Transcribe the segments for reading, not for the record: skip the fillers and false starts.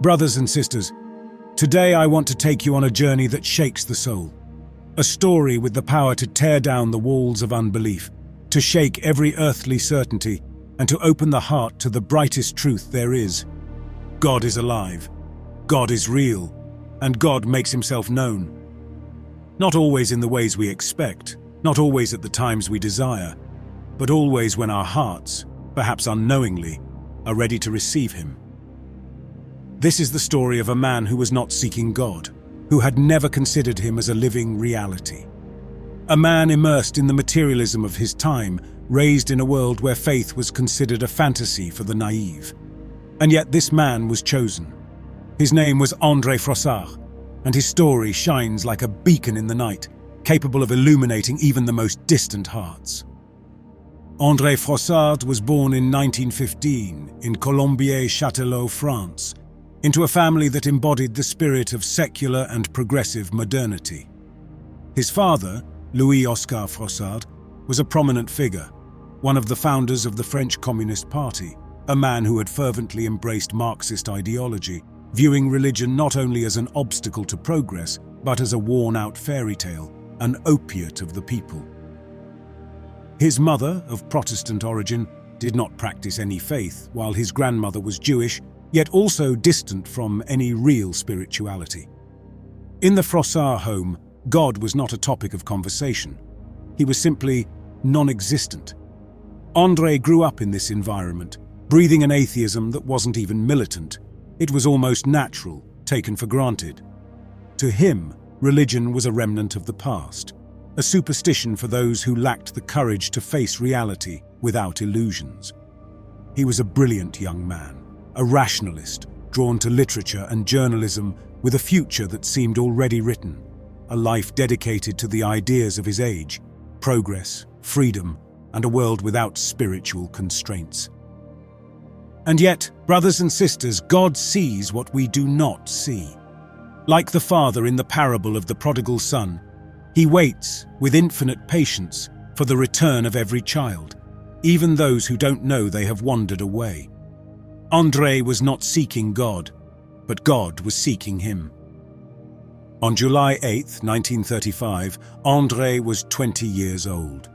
Brothers and sisters, today I want to take you on a journey that shakes the soul. A story with the power to tear down the walls of unbelief, to shake every earthly certainty, and to open the heart to the brightest truth there is. God is alive, God is real, and God makes himself known. Not always in the ways we expect, not always at the times we desire, but always when our hearts, perhaps unknowingly, are ready to receive him. This is the story of a man who was not seeking God, who had never considered him as a living reality. A man immersed in the materialism of his time, raised in a world where faith was considered a fantasy for the naive. And yet this man was chosen. His name was André Frossard, and his story shines like a beacon in the night, capable of illuminating even the most distant hearts. André Frossard was born in 1915 in Colombier-Châtellerault, France, into a family that embodied the spirit of secular and progressive modernity. His father, Louis-Oscar Frossard, was a prominent figure, one of the founders of the French Communist Party, a man who had fervently embraced Marxist ideology, viewing religion not only as an obstacle to progress, but as a worn-out fairy tale, an opiate of the people. His mother, of Protestant origin, did not practice any faith, while his grandmother was Jewish, yet also distant from any real spirituality. In the Frossard home, God was not a topic of conversation. He was simply non-existent. André grew up in this environment, breathing an atheism that wasn't even militant. It was almost natural, taken for granted. To him, religion was a remnant of the past, a superstition for those who lacked the courage to face reality without illusions. He was a brilliant young man, a rationalist, drawn to literature and journalism with a future that seemed already written, a life dedicated to the ideas of his age, progress, freedom, and a world without spiritual constraints. And yet, brothers and sisters, God sees what we do not see. Like the father in the parable of the prodigal son, he waits with infinite patience for the return of every child, even those who don't know they have wandered away. André was not seeking God, but God was seeking him. On July 8, 1935, André was 20 years old.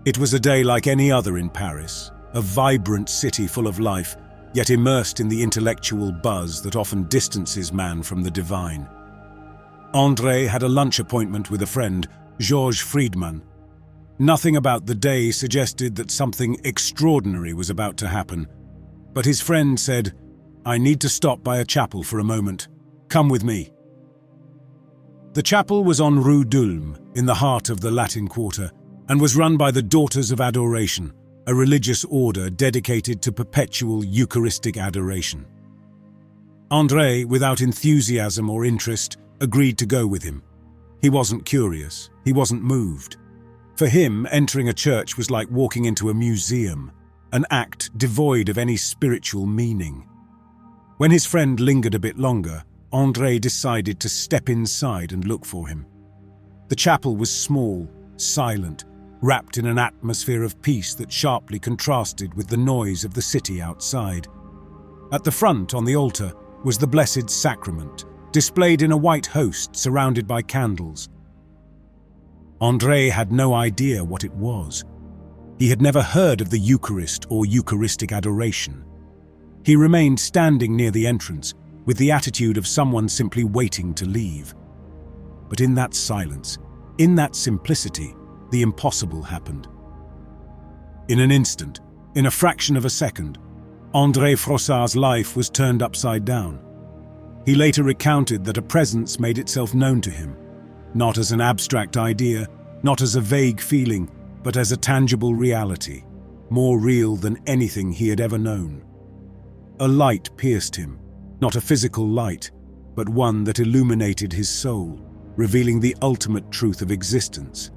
It was a day like any other in Paris, a vibrant city full of life, yet immersed in the intellectual buzz that often distances man from the divine. André had a lunch appointment with a friend, Georges Friedman. Nothing about the day suggested that something extraordinary was about to happen, but his friend said, "I need to stop by a chapel for a moment. Come with me." The chapel was on Rue d'Ulm, in the heart of the Latin Quarter, and was run by the Daughters of Adoration, a religious order dedicated to perpetual Eucharistic adoration. André, without enthusiasm or interest, agreed to go with him. He wasn't curious, he wasn't moved. For him, entering a church was like walking into a museum, an act devoid of any spiritual meaning. When his friend lingered a bit longer, André decided to step inside and look for him. The chapel was small, silent, wrapped in an atmosphere of peace that sharply contrasted with the noise of the city outside. At the front, on the altar, was the Blessed Sacrament, displayed in a white host surrounded by candles. André had no idea what it was. He had never heard of the Eucharist or Eucharistic adoration. He remained standing near the entrance, with the attitude of someone simply waiting to leave. But in that silence, in that simplicity, the impossible happened. In an instant, in a fraction of a second, André Frossard's life was turned upside down. He later recounted that a presence made itself known to him, not as an abstract idea, not as a vague feeling, but as a tangible reality, more real than anything he had ever known. A light pierced him, not a physical light, but one that illuminated his soul, revealing the ultimate truth of existence.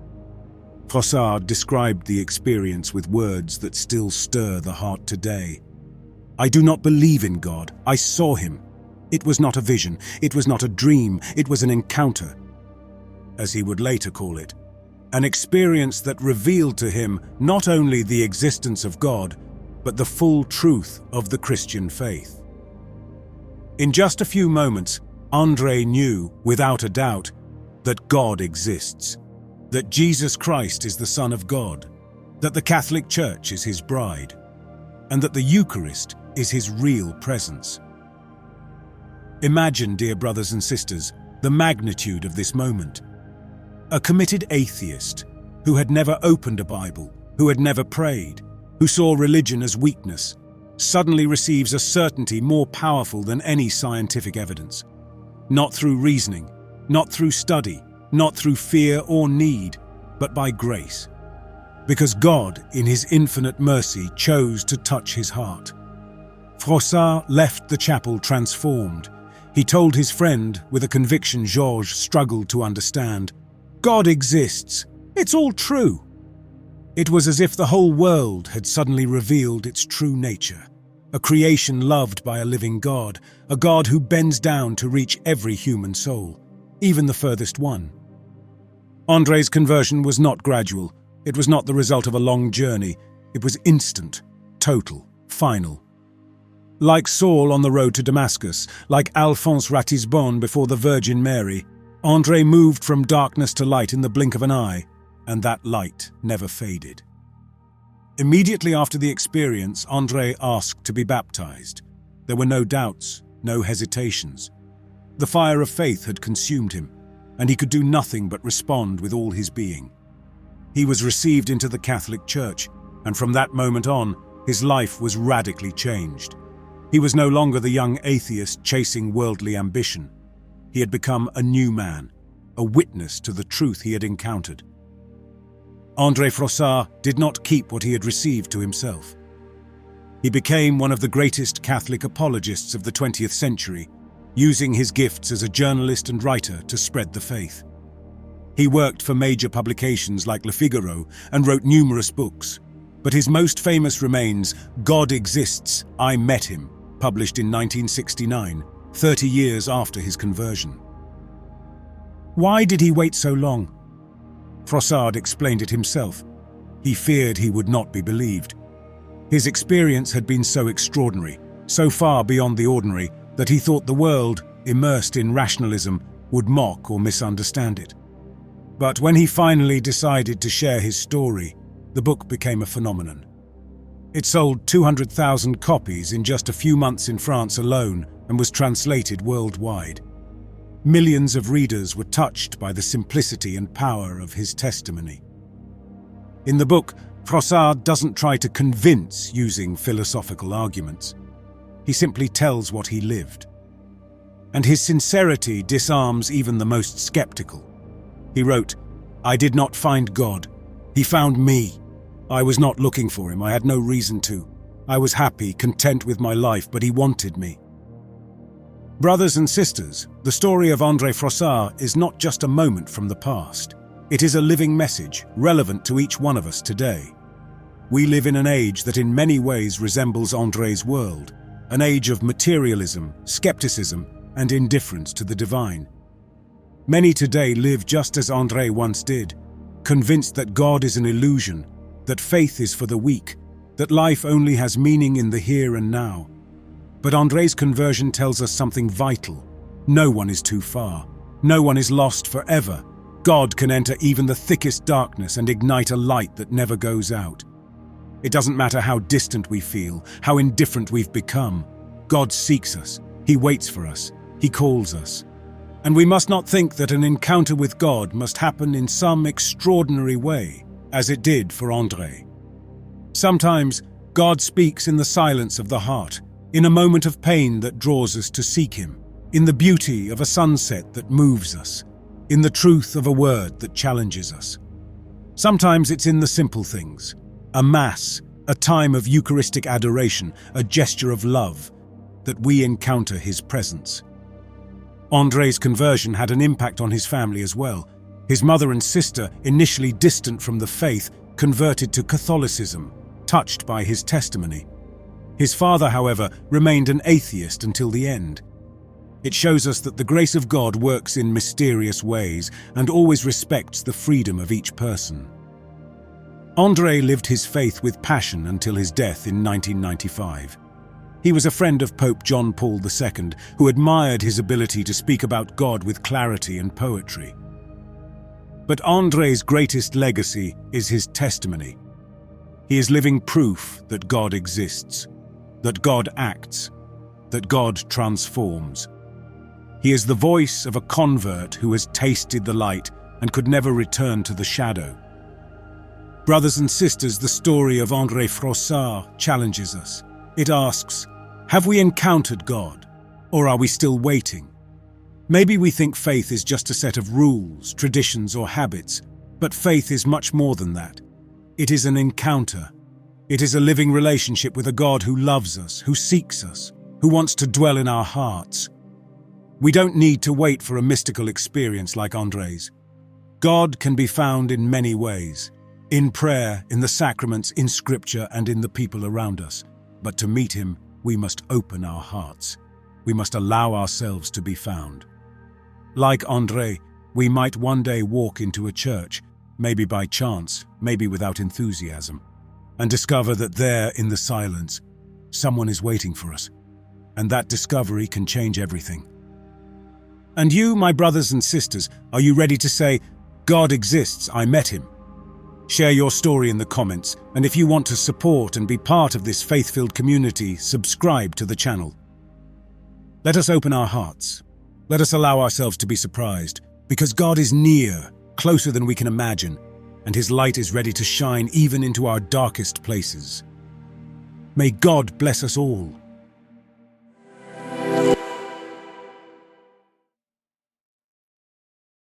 Frossard described the experience with words that still stir the heart today. "I do not believe in God. I saw him. It was not a vision. It was not a dream. It was an encounter," as he would later call it. An experience that revealed to him not only the existence of God, but the full truth of the Christian faith. In just a few moments, André knew, without a doubt, that God exists, that Jesus Christ is the Son of God, that the Catholic Church is his bride, and that the Eucharist is his real presence. Imagine, dear brothers and sisters, the magnitude of this moment. A committed atheist, who had never opened a Bible, who had never prayed, who saw religion as weakness, suddenly receives a certainty more powerful than any scientific evidence. Not through reasoning, not through study, not through fear or need, but by grace. Because God, in his infinite mercy, chose to touch his heart. Frossard left the chapel transformed. He told his friend, with a conviction Georges struggled to understand, "God exists. It's all true." It was as if the whole world had suddenly revealed its true nature, a creation loved by a living God, a God who bends down to reach every human soul, even the furthest one. André's conversion was not gradual. It was not the result of a long journey. It was instant, total, final. Like Saul on the road to Damascus, like Alphonse Ratisbonne before the Virgin Mary, André moved from darkness to light in the blink of an eye, and that light never faded. Immediately after the experience, André asked to be baptized. There were no doubts, no hesitations. The fire of faith had consumed him, and he could do nothing but respond with all his being. He was received into the Catholic Church, and from that moment on, his life was radically changed. He was no longer the young atheist chasing worldly ambition. He had become a new man, a witness to the truth he had encountered. André Frossard did not keep what he had received to himself. He became one of the greatest Catholic apologists of the 20th century, using his gifts as a journalist and writer to spread the faith. He worked for major publications like Le Figaro and wrote numerous books, but his most famous remains God Exists, I Met Him, published in 1969, 30 years after his conversion. Why did he wait so long? Frossard explained it himself. He feared he would not be believed. His experience had been so extraordinary, so far beyond the ordinary, that he thought the world, immersed in rationalism, would mock or misunderstand it. But when he finally decided to share his story, the book became a phenomenon. It sold 200,000 copies in just a few months in France alone and was translated worldwide. Millions of readers were touched by the simplicity and power of his testimony. In the book, Frossard doesn't try to convince using philosophical arguments. He simply tells what he lived. And his sincerity disarms even the most skeptical. He wrote, "I did not find God. He found me. I was not looking for him. I had no reason to. I was happy, content with my life, but he wanted me." Brothers and sisters, the story of André Frossard is not just a moment from the past. It is a living message, relevant to each one of us today. We live in an age that in many ways resembles André's world, an age of materialism, skepticism, and indifference to the divine. Many today live just as André once did, convinced that God is an illusion, that faith is for the weak, that life only has meaning in the here and now. But André's conversion tells us something vital. No one is too far. No one is lost forever. God can enter even the thickest darkness and ignite a light that never goes out. It doesn't matter how distant we feel, how indifferent we've become. God seeks us. He waits for us. He calls us. And we must not think that an encounter with God must happen in some extraordinary way, as it did for André. Sometimes God speaks in the silence of the heart, in a moment of pain that draws us to seek Him, in the beauty of a sunset that moves us, in the truth of a word that challenges us. Sometimes it's in the simple things, a Mass, a time of Eucharistic adoration, a gesture of love, that we encounter His presence. André's conversion had an impact on his family as well. His mother and sister, initially distant from the faith, converted to Catholicism, touched by his testimony. His father, however, remained an atheist until the end. It shows us that the grace of God works in mysterious ways and always respects the freedom of each person. André lived his faith with passion until his death in 1995. He was a friend of Pope John Paul II, who admired his ability to speak about God with clarity and poetry. But André's greatest legacy is his testimony. He is living proof that God exists, that God acts, that God transforms. He is the voice of a convert who has tasted the light and could never return to the shadow. Brothers and sisters, the story of André Frossard challenges us. It asks, have we encountered God, or are we still waiting? Maybe we think faith is just a set of rules, traditions, or habits, but faith is much more than that. It is an encounter. It is a living relationship with a God who loves us, who seeks us, who wants to dwell in our hearts. We don't need to wait for a mystical experience like André's. God can be found in many ways. In prayer, in the sacraments, in scripture, and in the people around us. But to meet him, we must open our hearts. We must allow ourselves to be found. Like André, we might one day walk into a church, maybe by chance, maybe without enthusiasm, and discover that there, in the silence, someone is waiting for us. And that discovery can change everything. And you, my brothers and sisters, are you ready to say, God exists, I met him? Share your story in the comments, and if you want to support and be part of this faith-filled community, subscribe to the channel. Let us open our hearts. Let us allow ourselves to be surprised, because God is near, closer than we can imagine, and his light is ready to shine even into our darkest places. May God bless us all.